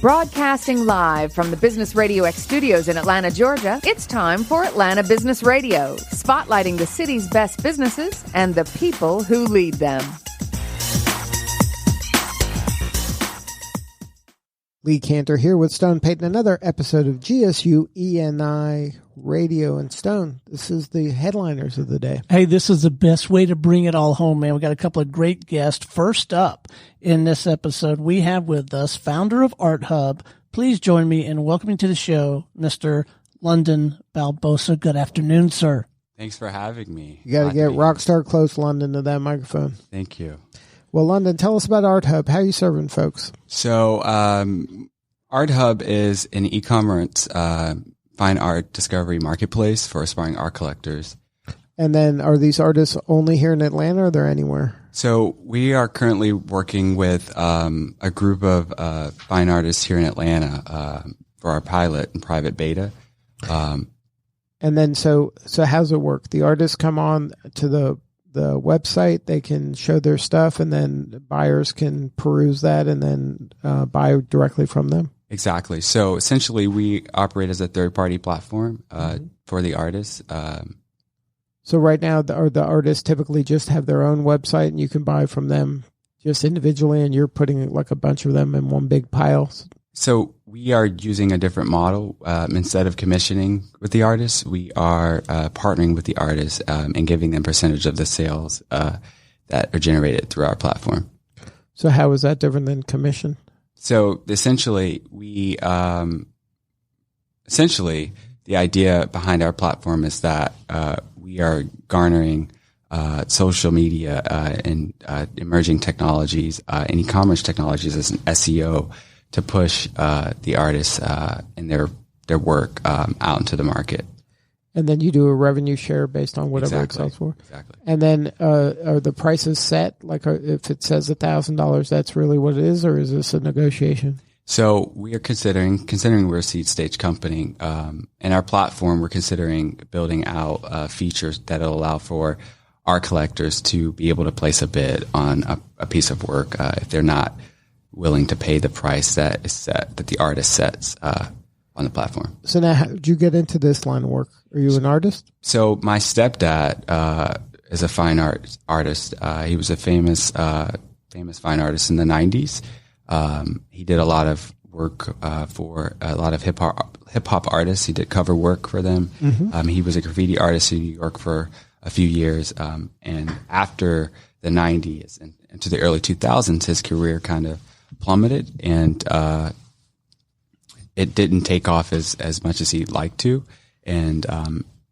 Broadcasting live from the Business Radio X studios in Atlanta, Georgia, it's time for Atlanta Business Radio, spotlighting the city's best businesses and the people who lead them. Lee Cantor here with Stone Payton, another episode of GSU ENI Radio and Stone. This is the headliners of the day. Hey, this is the best way to bring it all home, man. We got a couple of great guests. First up in this episode, we have with us founder of Artehub. Please join me in welcoming to the show, Mr. London Balbosa. Good afternoon, sir. Thanks for having me. You got to get rockstar close, London, to that microphone. Thank you. Well, London, tell us about Artehub. How are you serving folks? So, Artehub is an e-commerce fine art discovery marketplace for aspiring art collectors. And then are these artists only here in Atlanta or are they anywhere? So we are currently working with a group of fine artists here in Atlanta for our pilot and private beta. And then so how's it work? The artists come on to the website, they can show their stuff, and then buyers can peruse that and then buy directly from them? Exactly. So essentially we operate as a third-party platform for the artists. So right now, the artists typically just have their own website and you can buy from them just individually, and you're putting like a bunch of them in one big pile? So we are using a different model. Instead of commissioning with the artists, we are partnering with the artists and giving them percentage of the sales that are generated through our platform. So how is that different than commission? So essentially, the idea behind our platform is that we are garnering social media and emerging technologies and e-commerce technologies as an SEO to push the artists and their work out into the market. And then you do a revenue share based on whatever it sells for? Exactly. And then are the prices set? Like if it says $1,000, that's really what it is, or is this a negotiation? So we are considering we're a seed stage company. In our platform, we're considering building out features that will allow for art collectors to be able to place a bid on a piece of work if they're not willing to pay the price that is set, that the artist sets on the platform. So now, how did you get into this line of work? Are you an artist? So my stepdad is a fine artist. He was a famous fine artist in the 90s. He did a lot of work for a lot of hip hop artists. He did cover work for them. Mm-hmm. He was a graffiti artist in New York for a few years. And after the 90s and into the early 2000s, his career kind of plummeted, and it didn't take off as much as he'd like to. And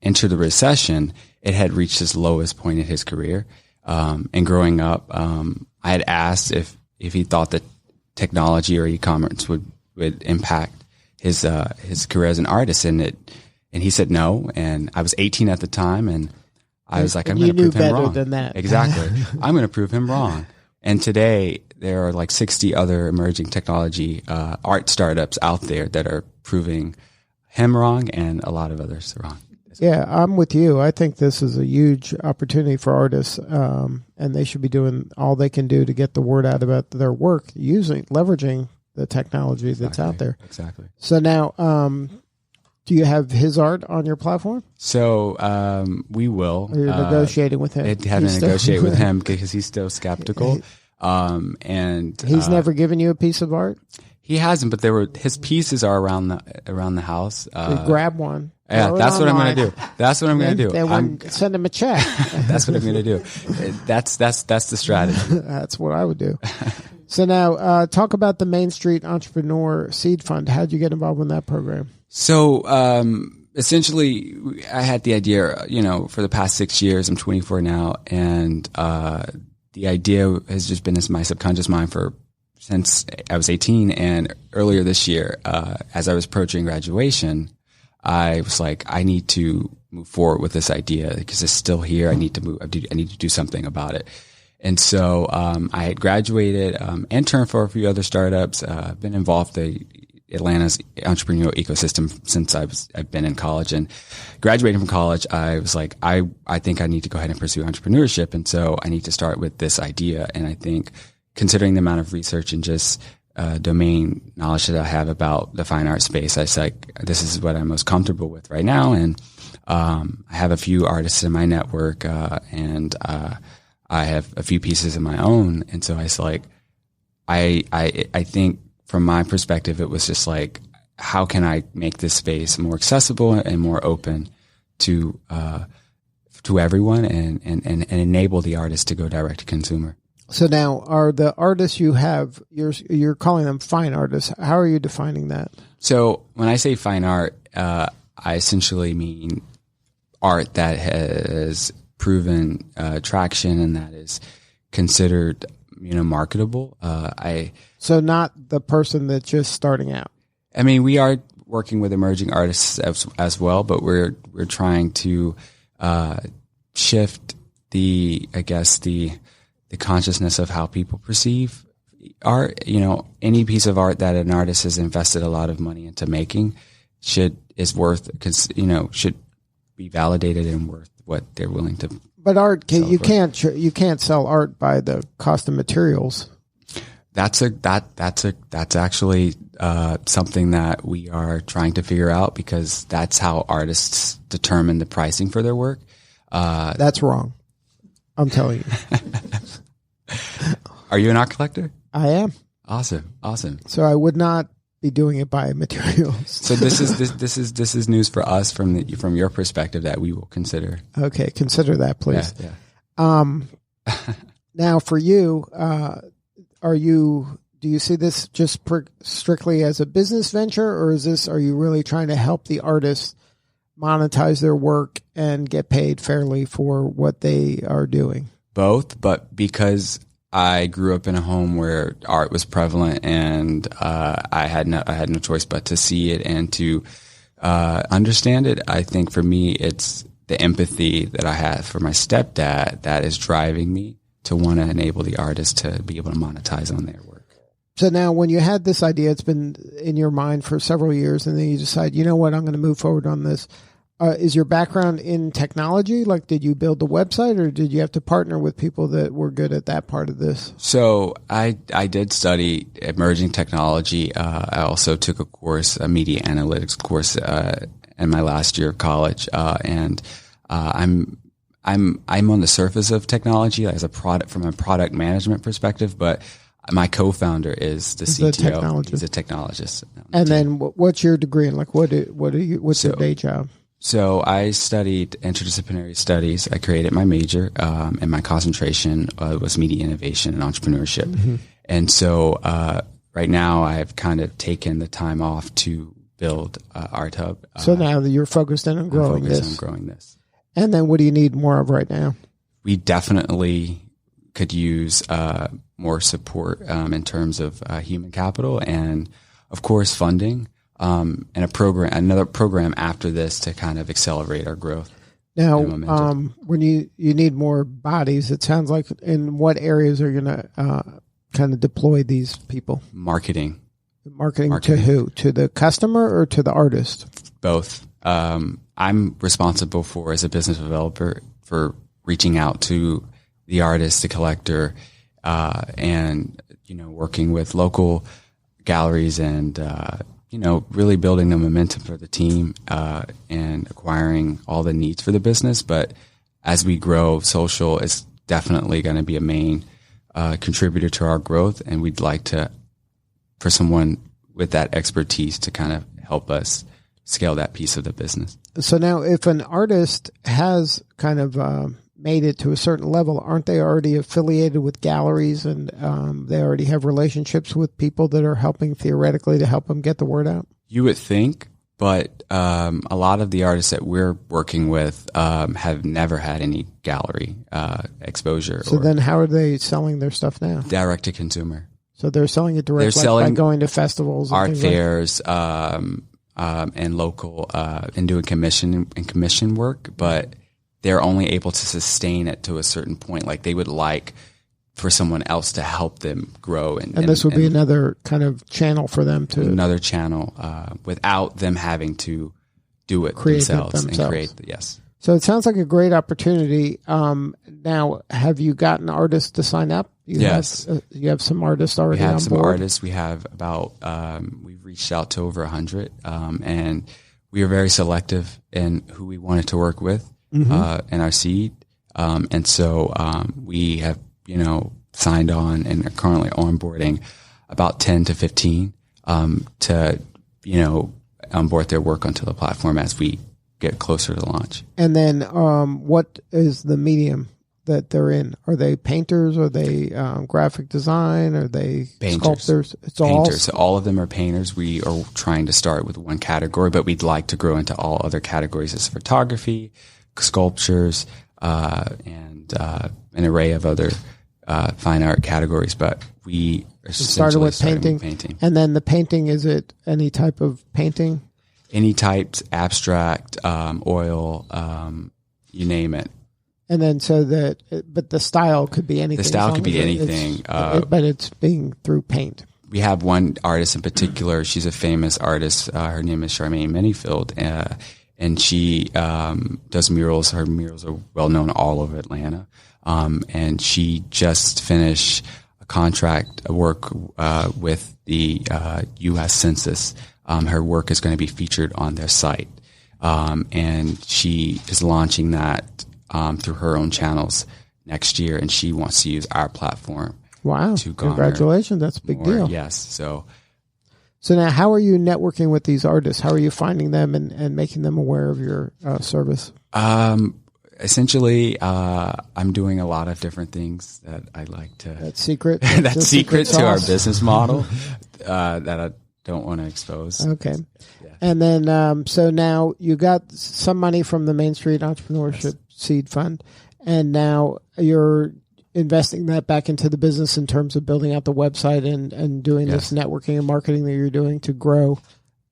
into the recession, it had reached its lowest point in his career. And growing up, I had asked if he thought that technology or e-commerce would impact his career as an artist, and he said no. And I was 18 at the time, and I was like, I'm going to prove him wrong. Than that. Exactly. I'm going to prove him wrong. And today there are like 60 other emerging technology art startups out there that are proving him wrong and a lot of others wrong. Yeah, I'm with you. I think this is a huge opportunity for artists, and they should be doing all they can do to get the word out about their work, leveraging the technology that's out there. Exactly. So now, do you have his art on your platform? So we will. Or you're negotiating with him? I had to negotiate with him because he's still skeptical. And he's never given you a piece of art? He hasn't, but his pieces are around the house. Grab one. Yeah, that's what I'm going to do. That's what I'm going to do. Then send him a check. That's what I'm going to do. That's the strategy. That's what I would do. So now, talk about the Main Street Entrepreneur Seed Fund. How'd you get involved in that program? So, essentially, I had the idea, for the past 6 years. I'm 24 now, and the idea has just been in my subconscious mind since I was 18. And earlier this year, as I was approaching graduation, I was like, I need to move forward with this idea because it's still here. I need to move. I need to do something about it. And so I had graduated, interned for a few other startups, been involved in Atlanta's entrepreneurial ecosystem since I've been in college. And graduating from college, I was like, I think I need to go ahead and pursue entrepreneurship. And so I need to start with this idea. And I think considering the amount of research and just domain knowledge that I have about the fine art space. I was like, this is what I'm most comfortable with right now. And I have a few artists in my network, and I have a few pieces of my own. And so I was like, I think from my perspective, it was just like, how can I make this space more accessible and more open to everyone, and enable the artist to go direct to consumer. So now, are the artists you have, you're calling them fine artists? How are you defining that? So when I say fine art, I essentially mean art that has proven traction and that is considered, marketable. So not the person that's just starting out. I mean, we are working with emerging artists as well, but we're trying to shift the consciousness of how people perceive art. Any piece of art that an artist has invested a lot of money into making should be validated and worth what they're willing to. But art, you can't sell art by the cost of materials. That's actually something that we are trying to figure out, because that's how artists determine the pricing for their work. That's wrong. I'm telling you. Are you an art collector? I am. Awesome. So I would not be doing it by materials. So this is news for us from your perspective that we will consider. Okay, consider that, please. Yeah. Now, for you, do you see this just strictly as a business venture, or are you really trying to help the artists monetize their work and get paid fairly for what they are doing? Both, but because I grew up in a home where art was prevalent, and I had no choice but to see it and to understand it. I think for me, it's the empathy that I have for my stepdad that is driving me to want to enable the artist to be able to monetize on their work. So now, when you had this idea, it's been in your mind for several years, and then you decide, you know what, I'm going to move forward on this. Is your background in technology? Like, did you build the website, or did you have to partner with people that were good at that part of this? So I did study emerging technology. I also took a media analytics course in my last year of college, and I'm on the surface of technology as a product from a product management perspective, but my co-founder is the CTO. He's a technologist. And then what's your degree in? Like, what's your day job? So I studied interdisciplinary studies. I created my major, and my concentration was media innovation and entrepreneurship. Mm-hmm. And so right now I've kind of taken the time off to build Artehub. So now that you're focused in on growing this. And then what do you need more of right now? We definitely could use more support in terms of human capital and, of course, funding. And another program after this to kind of accelerate our growth. Now, when you need more bodies, it sounds like in what areas are you going to kind of deploy these people? Marketing to who? To the customer or to the artist? Both. I'm responsible for, as a business developer, for reaching out to the artist, the collector, and working with local galleries and really building the momentum for the team, and acquiring all the needs for the business. But as we grow, social is definitely going to be a main contributor to our growth. And we'd like for someone with that expertise to kind of help us scale that piece of the business. So now, if an artist has kind of made it to a certain level, aren't they already affiliated with galleries, and they already have relationships with people that are helping theoretically to help them get the word out? You would think, but a lot of the artists that we're working with have never had any gallery exposure. So then how are they selling their stuff now? Direct to consumer. So they're selling it direct, by going to festivals, and art fairs, and local, and doing commission work, but they're only able to sustain it to a certain point. Like, they would like for someone else to help them grow. And this would be another kind of channel for them to... Another channel, without them having to do it themselves. And create, yes. So it sounds like a great opportunity. Now, have you gotten artists to sign up? Yes. You have some artists already on board? We have some artists. We have about, we've reached out to over 100, and we are very selective in who we wanted to work with, in our seed. And so, we have, signed on and are currently onboarding about 10 to 15, to, onboard their work onto the platform as we get closer to launch. And then, what is the medium that they're in? Are they painters? Are they graphic design? Are they sculptors? It's painters. So all of them are painters. We are trying to start with one category, but we'd like to grow into all other categories as photography, sculptures, and an array of other fine art categories. But we are started with painting. And then the painting, is it any type of painting? Any types, abstract, oil, you name it. And then but the style could be anything. The style could be anything. But it's being through paint. We have one artist in particular. She's a famous artist. Her name is Charmaine Manyfield. And she does murals. Her murals are well known all over Atlanta. And she just finished a contract work with the U.S. Census. Her work is going to be featured on their site. And she is launching that through her own channels next year, and she wants to use our platform. Wow. Congratulations. That's a big deal. Yes. So now how are you networking with these artists? How are you finding them and making them aware of your service? Essentially, I'm doing a lot of different things that I like to. That's secret. That's secret to our business model that I don't want to expose. Okay. Yeah. And then, so now you got some money from the Main Street Entrepreneurship Seed Fund, and now you're investing that back into the business in terms of building out the website and doing this networking and marketing that you're doing to grow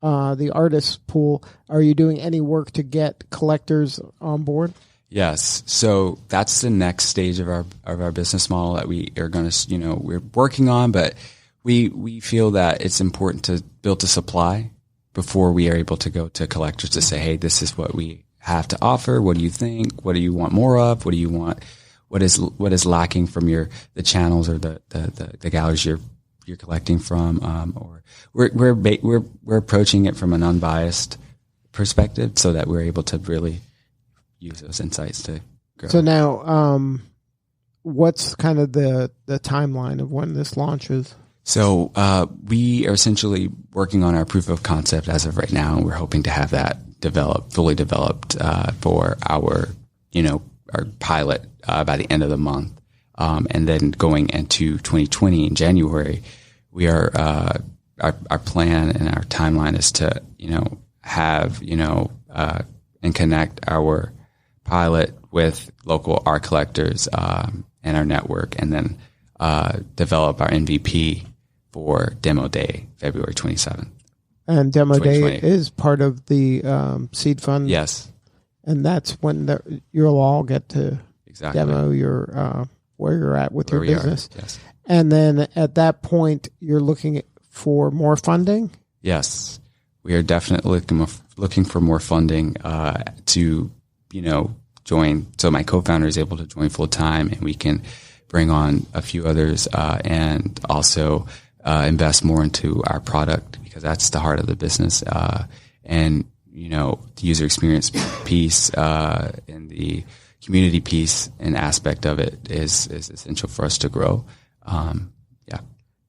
the artist pool. Are you doing any work to get collectors on board? Yes. So that's the next stage of our business model that we are going to, we're working on, but we feel that it's important to build a supply before we are able to go to collectors to say, hey, this is what we have to offer. What do you think? What do you want more of? What do you want? What is lacking from the channels or the galleries you're collecting from? Or we're approaching it from an unbiased perspective so that we're able to really use those insights to grow. So now, what's kind of the timeline of when this launches? So we are essentially working on our proof of concept as of right now, and we're hoping to have that fully developed for our pilot by the end of the month, and then going into 2020 in January, we are our plan and our timeline is to have and connect our pilot with local art collectors and our network, and then develop our MVP for Demo Day, February 27th. And Demo Day is part of the seed fund? Yes. And that's when you'll all get to demo your where you're at with your business. Yes. And then at that point, you're looking for more funding? Yes. We are definitely looking for more funding to, join. So my co-founder is able to join full time, and we can bring on a few others and also invest more into our product, because that's the heart of the business. And, the user experience piece and the community piece and aspect of it is essential for us to grow.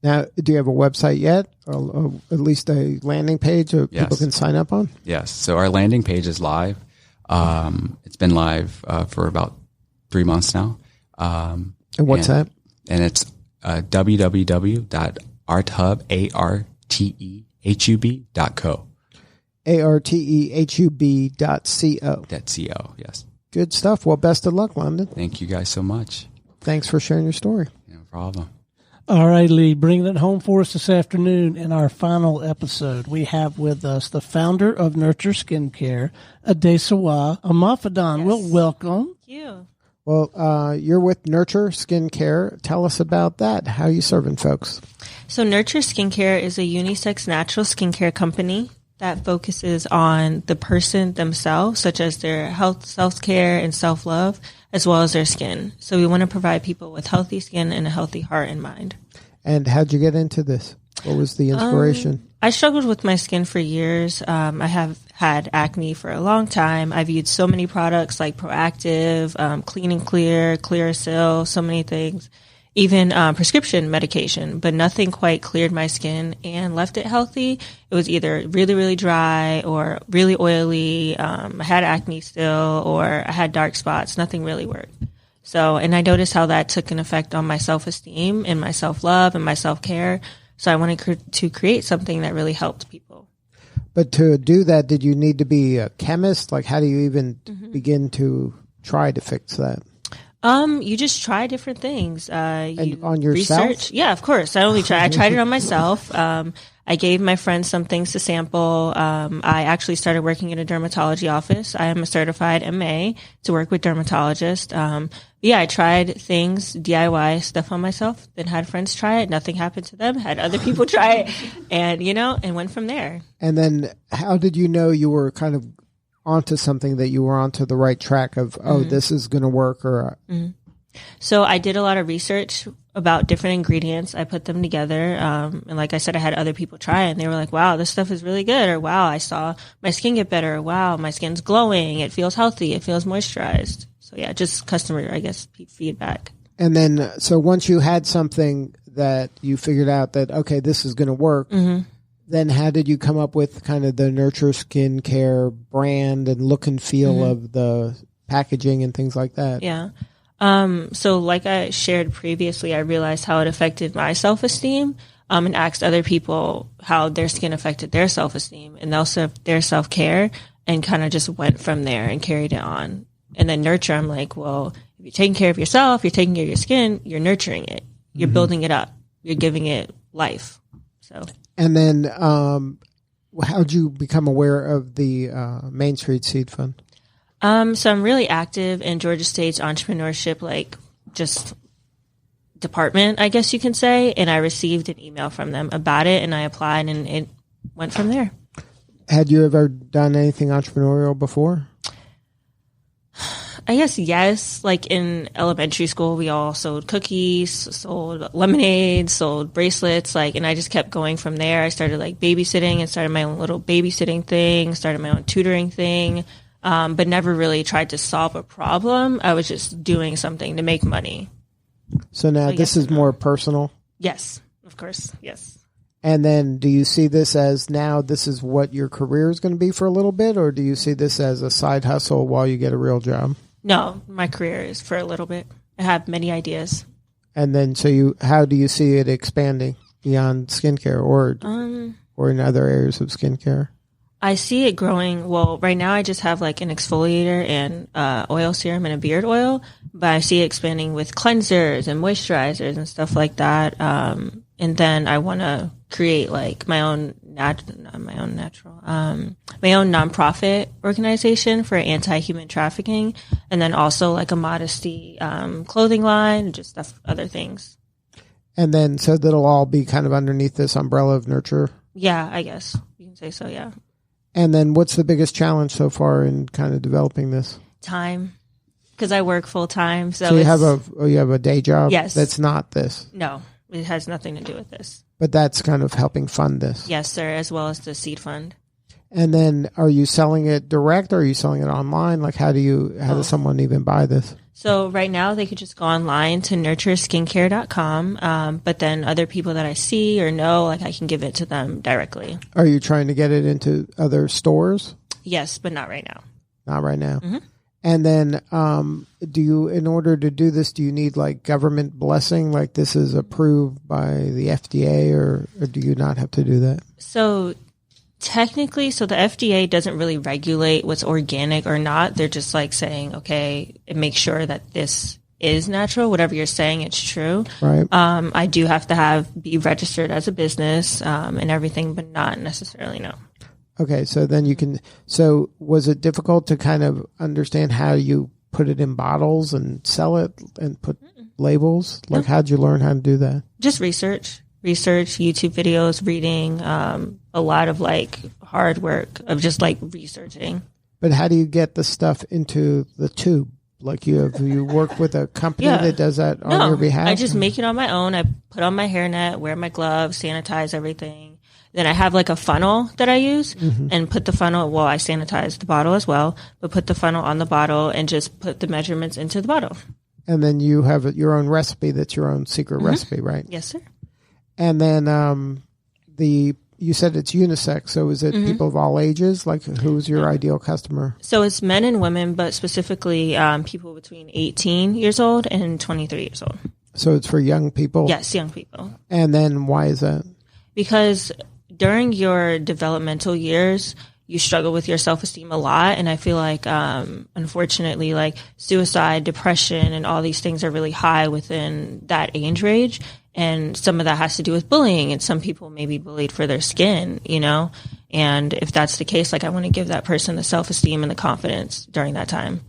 Now, do you have a website yet, or at least a landing page that people can sign up on? Yes. So our landing page is live. It's been live for about 3 months now. And what's that? And it's www.artehub.co. artehub.co. Yes. Good stuff. Well, best of luck, London. Thank you guys so much. Thanks for sharing your story. No problem. All right, Lee, bringing it home for us this afternoon in our final episode, we have with us the founder of Nurtur Skincare, Adesuwa Imafidon. Yes. Well, welcome. Thank you. Well, you're with Nurtur Skincare. Tell us about that. How are you serving folks? So Nurtur Skincare is a unisex natural skincare company. that focuses on the person themselves, such as their health, self-care, and self-love, as well as their skin. So we want to provide people with healthy skin and a healthy heart and mind. And how'd you get into this? What was the inspiration? I struggled with my skin for years. I have had acne for a long time. I've used so many products like Proactive, Clean and Clear, Clearasil, so many things, even prescription medication, but nothing quite cleared my skin and left it healthy. It was either really, really dry or really oily. I had acne still, or I had dark spots. Nothing really worked. So, and I noticed how that took an effect on my self-esteem and my self-love and my self-care. So I wanted to create something that really helped people. But to do that, did you need to be a chemist? Like, how do you even begin to try to fix that? You just try different things. And on yourself? Research. Yeah, of course. I tried it on myself. I gave my friends some things to sample. I actually started working in a dermatology office. I am a certified MA to work with dermatologists. Yeah, I tried things, DIY stuff on myself, then had friends try it. Nothing happened to them. Had other people try it, and and went from there. And then how did you know you were kind of onto something, that you were onto the right track of, this is going to work? Or So I did a lot of research about different ingredients. I put them together. And like I said, I had other people try it, and they were like, wow, this stuff is really good. Or wow, I saw my skin get better. Or, wow, my skin's glowing. It feels healthy. It feels moisturized. So yeah, just customer, I guess, feedback. And then, so once you had something that you figured out that, okay, this is going to work, then how did you come up with kind of the Nurtur Skincare brand and look and feel of the packaging and things like that? Yeah. So like I shared previously, I realized how it affected my self-esteem, and asked other people how their skin affected their self-esteem and also their self-care, and kind of just went from there and carried it on. And then Nurture, I'm like, well, if you're taking care of yourself, you're taking care of your skin, you're nurturing it, you're building it up, you're giving it life. So. And then, how'd you become aware of the Main Street Seed Fund? So I'm really active in Georgia State's entrepreneurship, like just department, I guess you can say. And I received an email from them about it, and I applied, and it went from there. Had you ever done anything entrepreneurial before? I guess yes. Like in elementary school, we all sold cookies, sold lemonade, sold bracelets, and I just kept going from there. I started like babysitting and started my own little babysitting thing, started my own tutoring thing, but never really tried to solve a problem. I was just doing something to make money. So now this is more personal? Yes, of course. Yes. And then do you see this as now this is what your career is going to be for a little bit, or do you see this as a side hustle while you get a real job? No, my career is for a little bit. I have many ideas. And then, how do you see it expanding beyond skincare or in other areas of skincare? I see it growing. Well, right now I just have like an exfoliator and oil serum and a beard oil, but I see it expanding with cleansers and moisturizers and stuff like that. And then I want to create like my own nonprofit organization for anti-human trafficking, and then also like a modesty clothing line, and just stuff, other things. And then, so that'll all be kind of underneath this umbrella of Nurture? Yeah, I guess you can say so, yeah. And then what's the biggest challenge so far in kind of developing this? Time, because I work full time. So you have a day job? Yes. That's not this? No, it has nothing to do with this. But that's kind of helping fund this? Yes, sir, as well as the seed fund. And then are you selling it direct, or are you selling it online? Like how does someone even buy this? So right now they could just go online to nurturskincare.com. But then other people that I see or know, like I can give it to them directly. Are you trying to get it into other stores? Yes, but not right now. Not right now. Mm-hmm. And then in order to do this, do you need like government blessing? Like this is approved by the FDA, or do you not have to do that? So technically, the FDA doesn't really regulate what's organic or not. They're just like saying, okay, make sure that this is natural. Whatever you're saying, it's true. Right. I do have to be registered as a business and everything, but not necessarily, no. Okay, so then so was it difficult to kind of understand how you put it in bottles and sell it and put labels? Like how'd you learn how to do that? Just research, YouTube videos, reading, a lot of like hard work of just like researching. But how do you get the stuff into the tube? Like you work with a company that does that on your behalf? I just make it on my own. I put on my hairnet, wear my gloves, sanitize everything. Then I have like a funnel that I use and put the funnel, well, I sanitize the bottle as well, but put the funnel on the bottle and just put the measurements into the bottle. And then you have your own recipe that's your own secret recipe, right? Yes, sir. And then you said it's unisex, so is it people of all ages? Like, who's your ideal customer? So it's men and women, but specifically people between 18 years old and 23 years old. So it's for young people? Yes, young people. And then why is that? Because during your developmental years, you struggle with your self-esteem a lot. And I feel like, unfortunately, like suicide, depression, and all these things are really high within that age range. And some of that has to do with bullying, and some people may be bullied for their skin, you know? And if that's the case, like I want to give that person the self-esteem and the confidence during that time.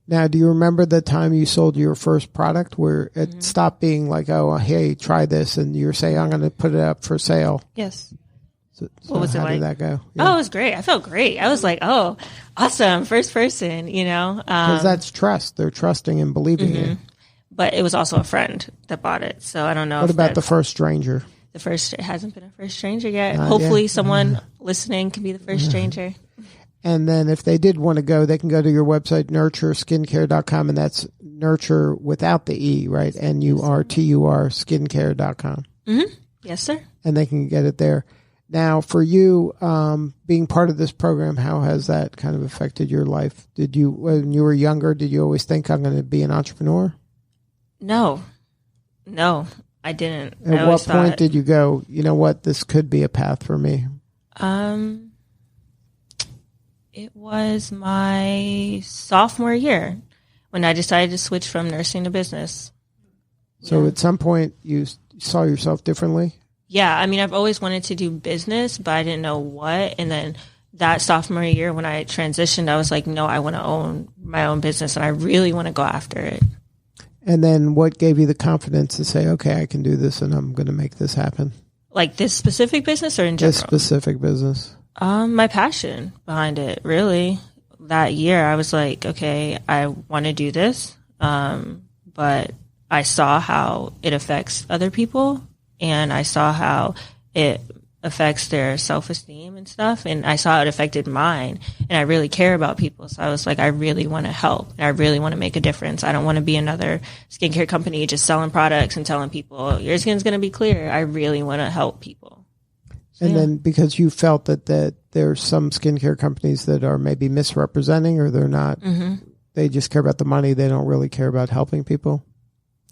Now, do you remember the time you sold your first product where it stopped being like, oh, hey, try this, and you're saying, I'm going to put it up for sale? Yes. So What was it like? How did that go? Yeah. Oh, it was great. I felt great. I was like, oh, awesome. First person, you know? Because that's trust. They're trusting and believing you. But it was also a friend that bought it. So I don't know. What about the first stranger? It hasn't been a first stranger yet. Hopefully someone listening can be the first stranger. And then if they did want to go, they can go to your website, nurturskincare.com, and that's nurture without the E, right? Nurtur skincare.com. Mm-hmm. Yes, sir. And they can get it there. Now, for you, being part of this program, how has that kind of affected your life? When you were younger, did you always think I'm going to be an entrepreneur? No, I didn't. At what point did you go, you know what, this could be a path for me? It was my sophomore year when I decided to switch from nursing to business. So at some point you saw yourself differently? Yeah, I mean, I've always wanted to do business, but I didn't know what. And then that sophomore year when I transitioned, I was like, no, I want to own my own business and I really want to go after it. And then what gave you the confidence to say, okay, I can do this and I'm going to make this happen? Like this specific business or in general? This specific business. My passion behind it, really. That year I was like, okay, I want to do this. But I saw how it affects other people and I saw how it affects their self-esteem and stuff. And I saw it affected mine and I really care about people. So I was like, I really want to help and I really want to make a difference. I don't want to be another skincare company just selling products and telling people your skin's going to be clear. I really want to help people. So, and then because you felt that there's some skincare companies that are maybe misrepresenting or they're not, they just care about the money. They don't really care about helping people.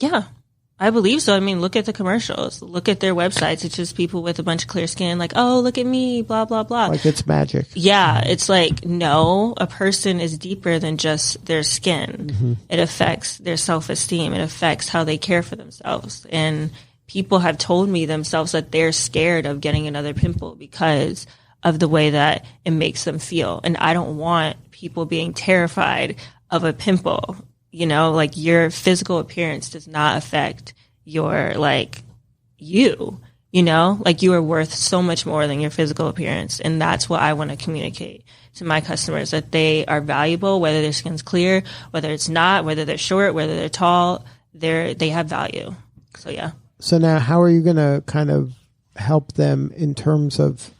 Yeah. I believe so. I mean, look at the commercials. Look at their websites. It's just people with a bunch of clear skin like, oh, look at me, blah, blah, blah. Like it's magic. Yeah. It's like, no, a person is deeper than just their skin. It affects their self-esteem. It affects how they care for themselves. And people have told me themselves that they're scared of getting another pimple because of the way that it makes them feel. And I don't want people being terrified of a pimple. You know, like your physical appearance does not affect your, like, you know, like you are worth so much more than your physical appearance. And that's what I want to communicate to my customers, that they are valuable, whether their skin's clear, whether it's not, whether they're short, whether they're tall, they have value. So, yeah. So now how are you going to kind of help them in terms of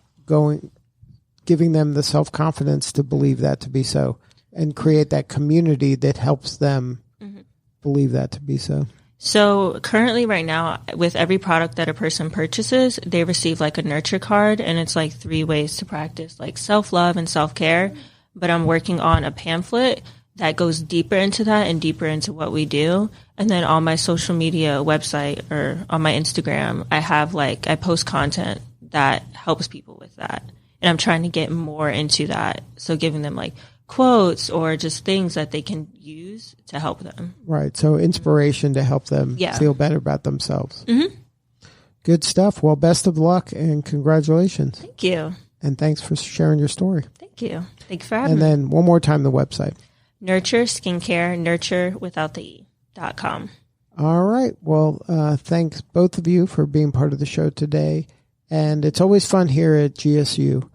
giving them the self-confidence to believe that to be so? And create that community that helps them believe that to be so. So currently right now, with every product that a person purchases, they receive like a nurture card, and it's like 3 ways to practice like self-love and self-care. But I'm working on a pamphlet that goes deeper into that and deeper into what we do. And then on my social media website or on my Instagram, I post content that helps people with that. And I'm trying to get more into that. So giving them like quotes or just things that they can use to help them. Right. So inspiration to help them feel better about themselves. Good stuff. Well, best of luck and congratulations. Thank you. And thanks for sharing your story. Thank you. Thank you for having me. And then one more time, the website. Nurtur Skincare, nurture without the E.com. All right. Well, thanks both of you for being part of the show today. And it's always fun here at GSU.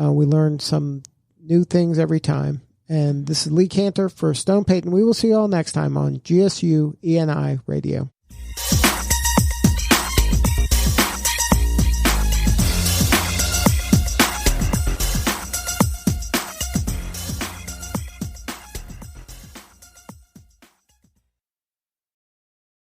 We learn some new things every time. And this is Lee Cantor for Stone Payton. We will see you all next time on GSU ENI Radio.